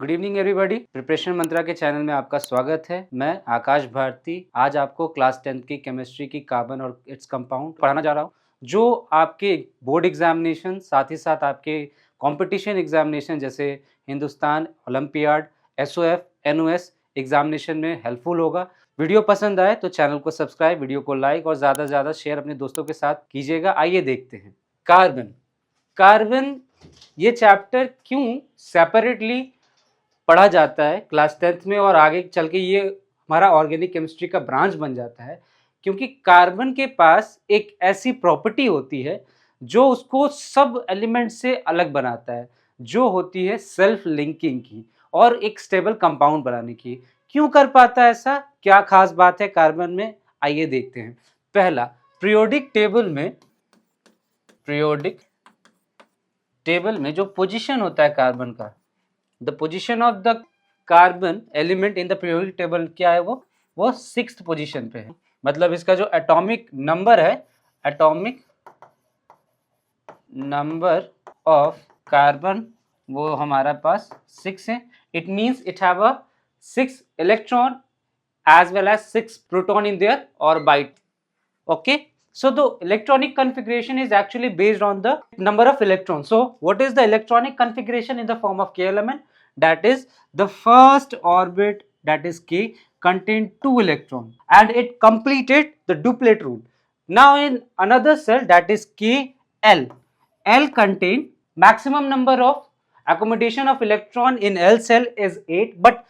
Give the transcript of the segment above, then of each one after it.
Good evening everybody. Preparation मंत्रा के channel में आपका स्वागत है। मैं आकाश भारती आज आपको क्लास 10th की केमिस्ट्री की कार्बन और इट्स कंपाउंड पढ़ाना जा रहा हूँ, जो आपके बोर्ड एग्जामिनेशन साथ ही साथ आपके कंपटीशन एग्जामिनेशन जैसे Hindustan olympiad, SOF, NOS examination में हेल्पफुल होगा। वीडियो पसंद आए तो चैनल को सब्सक्राइब, वीडियो को लाइक और ज़्यादा से ज़्यादा शेयर अपने दोस्तों के साथ कीजिएगा। आइए देखते हैं कार्बन। कार्बन ये चैप्टर क्यों सेपरेटली पढ़ा जाता है क्लास 10th में और आगे चल के ये हमारा ऑर्गेनिक केमिस्ट्री का ब्रांच बन जाता है, क्योंकि कार्बन के पास एक ऐसी प्रॉपर्टी होती है जो उसको सब एलिमेंट से अलग बनाता है, जो होती है सेल्फ लिंकिंग की और एक स्टेबल कंपाउंड बनाने की। क्यों कर पाता है ऐसा, क्या खास बात है कार्बन में, आइए देखते हैं। पहला, पीरियोडिक टेबल में जो पोजीशन होता है कार्बन का, the position of the carbon element in the periodic table क्या है, वो 6th पोजीशन पे है। मतलब इसका जो एटॉमिक नंबर है, एटॉमिक नंबर ऑफ कार्बन वो हमारा पास 6 है। It means it have a 6 electron as well as 6 proton in their orbit. Okay, so the electronic configuration is actually based on the number of electrons. So what is the electronic configuration in the form of k element? That is the first orbit, that is k, contained 2 electrons and it completed the duplet rule. Now in another cell, that is L contain maximum number of accommodation of electron in L cell is 8, but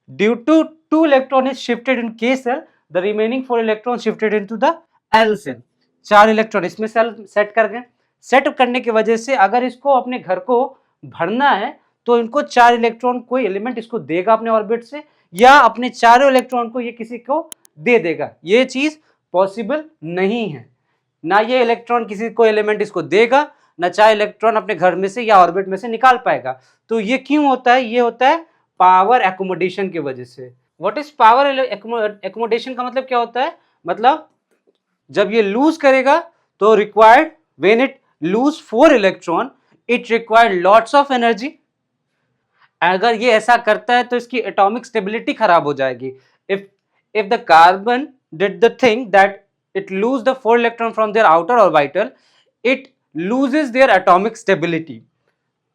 due to 2 electron is shifted in K cell, the remaining 4 electrons shifted into the L cell. 4 electron इसमें cell set कर गए। Set करने की वजह से अगर इसको अपने घर को भरना है तो इनको 4 इलेक्ट्रॉन कोई एलिमेंट इसको देगा अपने ऑर्बिट से, या अपने चारों इलेक्ट्रॉन को ये किसी को दे देगा। ये चीज पॉसिबल नहीं है, ना ये इलेक्ट्रॉन किसी को एलिमेंट इसको देगा, ना 4 इलेक्ट्रॉन अपने घर में से या ऑर्बिट में से निकाल पाएगा। तो ये क्यों होता है, ये होता है पावर एकोमोडेशन की वजह से। व्हाट इज पावर एकोमोडेशन का मतलब क्या होता है, मतलब जब ये लूज करेगा तो required when it lose 4 electron it required lots of energy. अगर ये ऐसा करता है तो इसकी एटॉमिक स्टेबिलिटी खराब हो जाएगी। If the carbon did the thing that it lose the 4 electron from their outer orbital, it loses their atomic stability.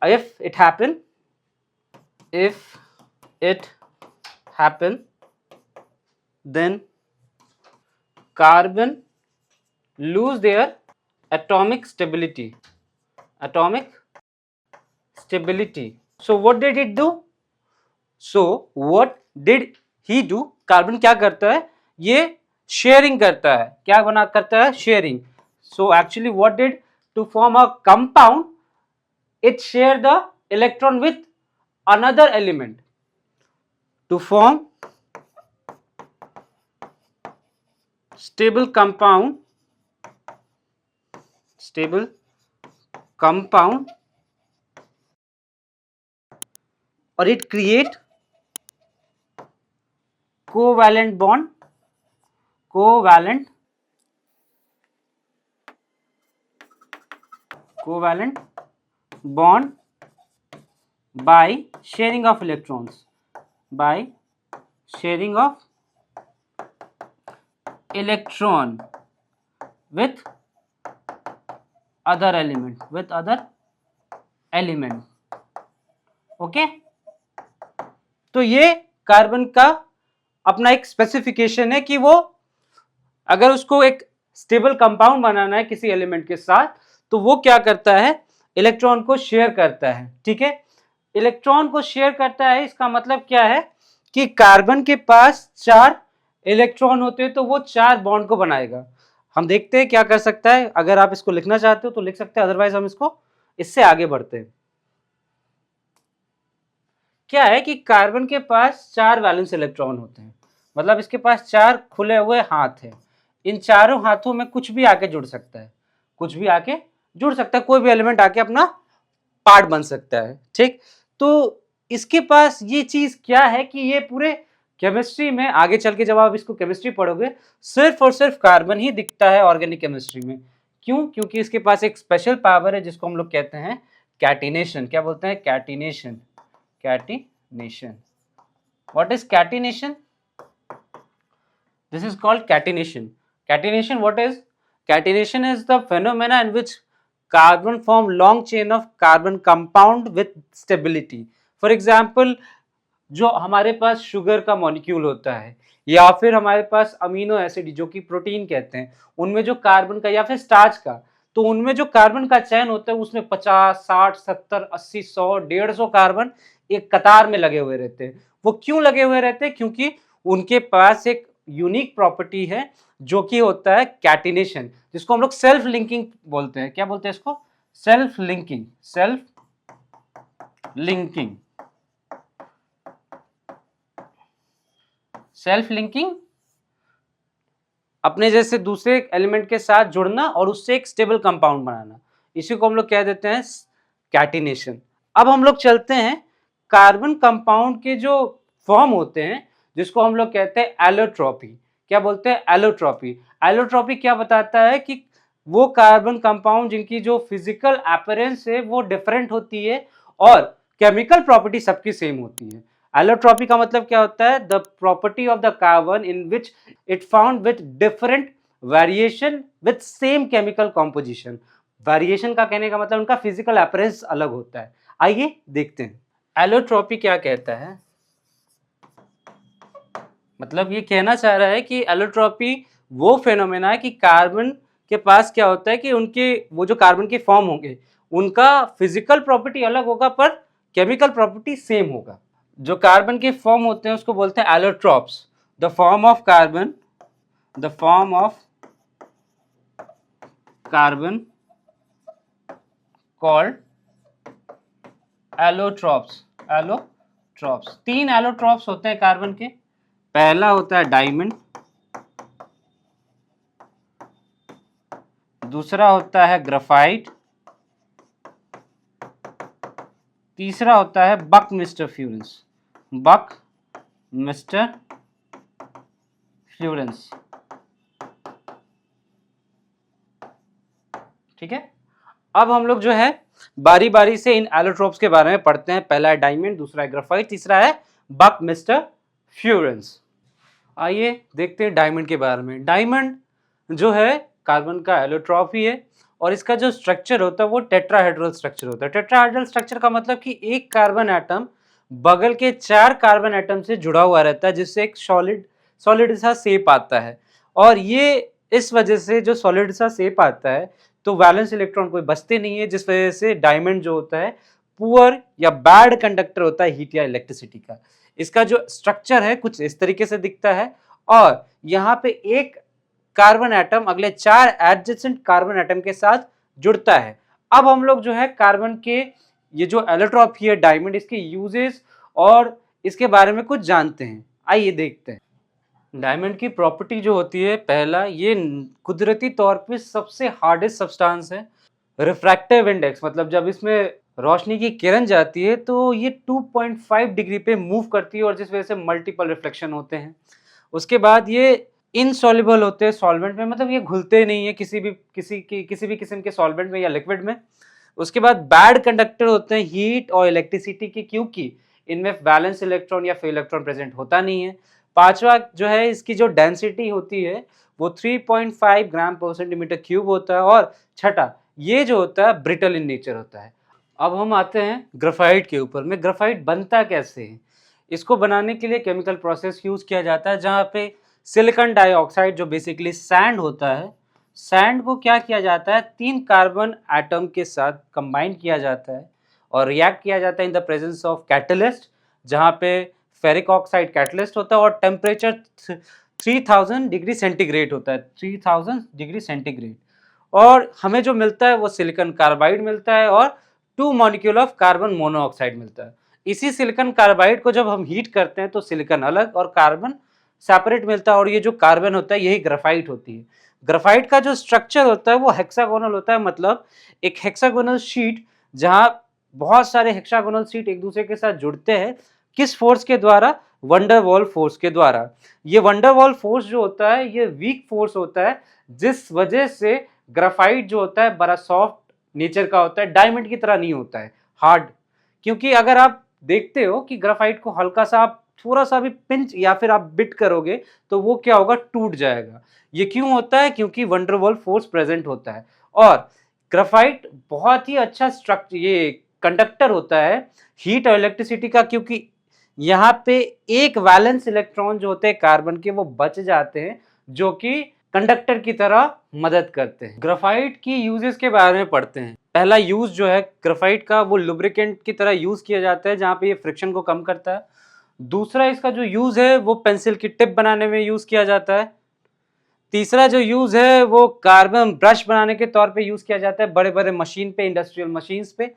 If it happen, then carbon lose their atomic stability. So what did it do? Carbon क्या करता है, ये sharing करता है। क्या बना करता है, sharing. So actually what did, to form a compound it share the electron with another element. To form stable compound or it create covalent bond by sharing of electrons, with other element, okay. तो ये carbon का अपना एक specification है कि वो अगर उसको एक स्टेबल कंपाउंड बनाना है किसी एलिमेंट के साथ तो वो क्या करता है, इलेक्ट्रॉन को शेयर करता है। ठीक है, इलेक्ट्रॉन को शेयर करता है, इसका मतलब क्या है कि कार्बन के पास 4 इलेक्ट्रॉन होते हैं तो वो 4 बॉन्ड को बनाएगा। हम देखते हैं क्या कर सकता है। अगर आप इसको लिखना चाहते हो तो लिख सकते हैं, अदरवाइज हम इसको इससे आगे बढ़ते हैं। क्या है कि कार्बन के पास 4 वैलेंस इलेक्ट्रॉन होते हैं, मतलब इसके पास 4 खुले हुए हाथ हैं। इन चारों हाथों में कुछ भी आके जुड़ सकता है, कोई भी एलिमेंट आके अपना पार्ट बन सकता है। ठीक, तो इसके पास ये चीज क्या है कि ये पूरे केमिस्ट्री में आगे चल के जब आप इसको केमिस्ट्री पढ़ोगे सिर्फ और सिर्फ कार्बन ही दिखता है ऑर्गेनिक केमिस्ट्री में। क्यों, क्योंकि इसके पास एक स्पेशल पावर है जिसको हम लोग कहते हैं कैटिनेशन। क्या बोलते हैं, catenation. catenation. What is catenation? This is called catenation. Catenation, what is? Catenation is the phenomena in which carbon form long chain of carbon compound with stability. For example, जो हमारे पास शुगर का molecule होता है या फिर हमारे पास amino acid जो कि प्रोटीन कहते हैं, उनमें जो कार्बन का या फिर स्टार्च का, तो उनमें जो कार्बन का चयन होता है उसमें 50, 60, 70, 80, 100, 150 कार्बन एक कतार में लगे हुए रहते हैं। वो क्यों लगे हुए रहते हैं? क्योंकि उनके पास एक यूनिक प्रॉपर्टी है जो कि होता है कैटिनेशन, जिसको हम लोग सेल्फ लिंकिंग बोलते हैं। क्या बोलते हैं इसको? Self linking. Self linking. Self linking, अपने जैसे दूसरे एलिमेंट के साथ जुड़ना और उससे एक स्टेबल कंपाउंड बनाना, इसी को हम लोग कह देते हैं कैटिनेशन। अब हम लोग चलते हैं कार्बन कंपाउंड के जो फॉर्म होते हैं, जिसको हम लोग कहते हैं एलोट्रॉपी। क्या बोलते हैं? एलोट्रॉपी। एलोट्रॉपी क्या बताता है कि वो कार्बन कंपाउंड जिनकी जो फिजिकल अपीयरेंस है वो डिफरेंट होती है और केमिकल प्रॉपर्टी सबकी सेम होती है। एलोट्रॉपी का मतलब क्या होता है? The property of the carbon in which it found with different variation with same chemical composition. Variation का कहने का मतलब उनका फिजिकल अपीयरेंस अलग होता है। आइए देखते हैं एलोट्रॉपी क्या कहता है। मतलब ये कहना चाह रहा है कि एलोट्रॉपी वो फेनोमेना है कि कार्बन के पास क्या होता है कि उनके वो जो कार्बन के फॉर्म होंगे उनका फिजिकल प्रॉपर्टी अलग होगा पर केमिकल प्रॉपर्टी सेम होगा। जो कार्बन के फॉर्म होते हैं उसको बोलते हैं allotropes. The form of carbon called allotropes. तीन एलोट्रॉप्स होते हैं कार्बन के। पहला होता है डायमंड, दूसरा होता है ग्राफाइट, तीसरा होता है बकमिस्टर फ्लोरेंस। ठीक है, अब हम लोग जो है बारी बारी से इन एलोट्रॉप्स के बारे में पढ़ते हैं। पहला है डायमंड, दूसरा है ग्राफाइट, तीसरा है बकमिस्टर फ्लोरेंस। आइए देखते हैं डायमंड के बारे में। डायमंड जो है कार्बन का एलोट्रॉप ही है और इसका जो स्ट्रक्चर होता है वो टेट्राहेड्रल स्ट्रक्चर होता है। टेट्राहेड्रल स्ट्रक्चर का मतलब कि एक कार्बन एटम बगल के 4 कार्बन एटम से जुड़ा हुआ रहता है, जिससे एक सॉलिड सा शेप आता है। और ये इस वजह से जो सॉलिड सा शेप आता है तो वैलेंस इलेक्ट्रॉन कोई बचते नहीं है, जिस वजह से डायमंड जो होता है पुअर या बैड कंडक्टर होता है हीट या इलेक्ट्रिसिटी का। इसका जो स्ट्रक्चर है कुछ इस तरीके से दिखता है और यहाँ पे एक कार्बन एटम अगले 4 एडजेसेंट कार्बन एटम के साथ जुड़ता है। अब हम लोग जो है कार्बन के ये जो एलोट्रॉप है डायमंड, इसके यूजेस और इसके बारे में कुछ जानते हैं। आइए देखते हैं। डायमंड की प्रॉपर्टी जो होती है, पहला ये कुदरती तौर पे सबसे हार्डेस्ट सब्सटेंस है। रिफ्रैक्टिव इंडेक्स मतलब जब इसमें रोशनी की किरण जाती है तो ये 2.5 डिग्री पे मूव करती है और जिस वजह से मल्टीपल रिफ्लेक्शन होते हैं। उसके बाद ये इनसॉल्युबल होते हैं सॉल्वेंट में, मतलब ये घुलते नहीं है किसी भी किस्म के सॉल्वेंट में या लिक्विड में। उसके बाद बैड कंडक्टर होते हैं हीट और इलेक्ट्रिसिटी की, क्योंकि इनमें वैलेंस इलेक्ट्रॉन या फ्री इलेक्ट्रॉन प्रेजेंट होता नहीं है। पांचवा जो है इसकी जो डेंसिटी होती है वो 3.5 ग्राम पर सेंटीमीटर क्यूब होता है। और छठा ये जो होता है ब्रिटल इन नेचर होता है। अब हम आते हैं ग्राफाइट के ऊपर में। ग्राफाइट बनता कैसे है? इसको बनाने के लिए केमिकल प्रोसेस यूज किया जाता है, जहाँ पे सिलिकॉन डाइऑक्साइड जो बेसिकली सैंड होता है, सैंड को क्या किया जाता है 3 कार्बन एटम के साथ कंबाइन किया जाता है और रिएक्ट किया जाता है in the presence of catalyst, जहाँ पे फेरिक ऑक्साइड कैटलिस्ट होता है और टेम्परेचर 3000 डिग्री सेंटीग्रेड होता है, 3000 डिग्री सेंटीग्रेड। और हमें जो मिलता है वो सिलिकॉन कार्बाइड मिलता है और 2 मॉलिक्यूल ऑफ कार्बन मोनोऑक्साइड मिलता है। इसी सिलिकॉन कार्बाइड को जब हम हीट करते हैं तो सिलिकॉन अलग और कार्बन सेपरेट मिलता है और ये जो कार्बन होता है यही ग्राफाइट होती है। ग्राफाइट का जो स्ट्रक्चर होता है वो हेक्सागोनल होता है, मतलब एक हेक्सागोनल शीट जहाँ बहुत सारे हेक्सागोनल शीट एक दूसरे के साथ जुड़ते हैं। किस फोर्स के द्वारा? वंडरवॉल फोर्स के द्वारा। ये वंडरवॉल फोर्स जो होता है ये वीक फोर्स होता है, जिस वजह से ग्राफाइट जो होता है बड़ा सॉफ्ट नेचर का होता है, डायमंड की तरह नहीं होता है हार्ड। क्योंकि अगर आप देखते हो कि ग्राफाइट को हल्का सा आप थोड़ा सा भी पिंच या फिर आप बिट करोगे तो वो क्या होगा, टूट जाएगा। ये क्यों होता है? क्योंकि वंडरवॉल फोर्स प्रेजेंट होता है। और ग्राफाइट बहुत ही अच्छा स्ट्रक्चर, ये कंडक्टर होता है हीट और इलेक्ट्रिसिटी का, क्योंकि यहाँ पे एक वैलेंस इलेक्ट्रॉन जो होते हैं कार्बन के वो बच जाते हैं, जो कि कंडक्टर की तरह मदद करते हैं। ग्राफाइट की यूजेस के बारे में पढ़ते हैं। पहला यूज जो है ग्राफाइट का, वो लुब्रिकेंट की तरह यूज किया जाता है, जहाँ पे ये फ्रिक्शन को कम करता है। दूसरा इसका जो यूज है वो पेंसिल की टिप बनाने में यूज किया जाता है। तीसरा जो यूज है वो कार्बन ब्रश बनाने के तौर पे यूज किया जाता है, बड़े बड़े मशीन पे, इंडस्ट्रियल मशीन्स पे।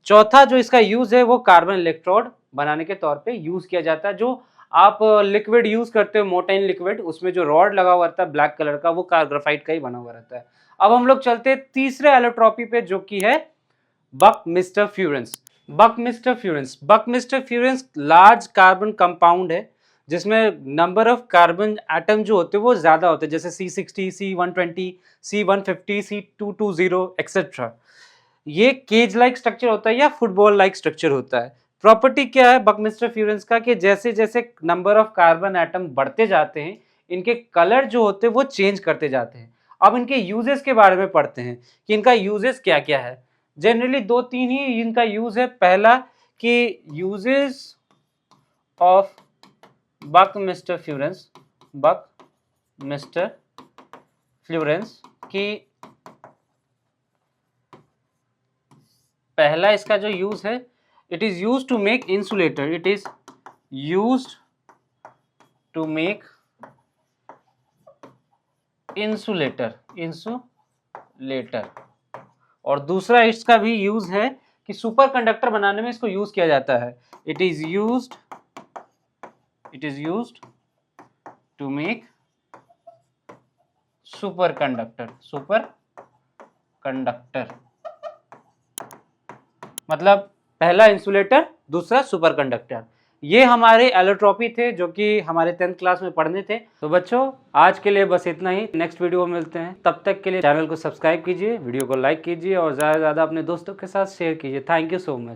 चौथा जो इसका यूज है वो कार्बन इलेक्ट्रोड बनाने के तौर पे यूज किया जाता है। जो आप लिक्विड यूज करते हो, मोटाइन लिक्विड, उसमें जो रॉड लगा हुआ रहता है ब्लैक कलर का, वो ग्राफाइट का ही बना हुआ रहता है। अब हम लोग चलते हैं तीसरे एलोट्रॉपी पे, जो कि है Buckminster fullerene. Buckminster fullerene large carbon compound है, जिसमें नंबर ऑफ कार्बन एटम जो होते हैं वो ज्यादा होते हैं, जैसे C60, C120, C150, C220 etcetera. ये केज लाइक स्ट्रक्चर होता है या फुटबॉल लाइक स्ट्रक्चर होता है। प्रॉपर्टी क्या है बकमिस्टर फ्यूरेंस का, कि जैसे जैसे नंबर ऑफ कार्बन एटम बढ़ते जाते हैं, इनके कलर जो होते हैं वो चेंज करते जाते हैं। अब इनके यूजेस के बारे में पढ़ते हैं कि इनका यूजेस क्या क्या है। जनरली दो तीन ही इनका यूज है। पहला कि यूजेस ऑफ बकमिस्टर फ्लोरेंस की पहला इसका जो यूज है, it is use to make insulator. It is use to make insulator. और दूसरा इसका भी यूज है कि सुपर कंडक्टर बनाने में इसको यूज किया जाता है। It is used to make super conductor. मतलब पहला इंसुलेटर, दूसरा सुपर कंडक्टर। ये हमारे एलोट्रॉपी थे जो कि हमारे 10th क्लास में पढ़ने थे। तो बच्चों आज के लिए बस इतना ही, नेक्स्ट वीडियो में मिलते हैं। तब तक के लिए चैनल को सब्सक्राइब कीजिए, वीडियो को लाइक कीजिए और ज़्यादा से ज़्यादा अपने दोस्तों के साथ शेयर कीजिए। Thank you so much.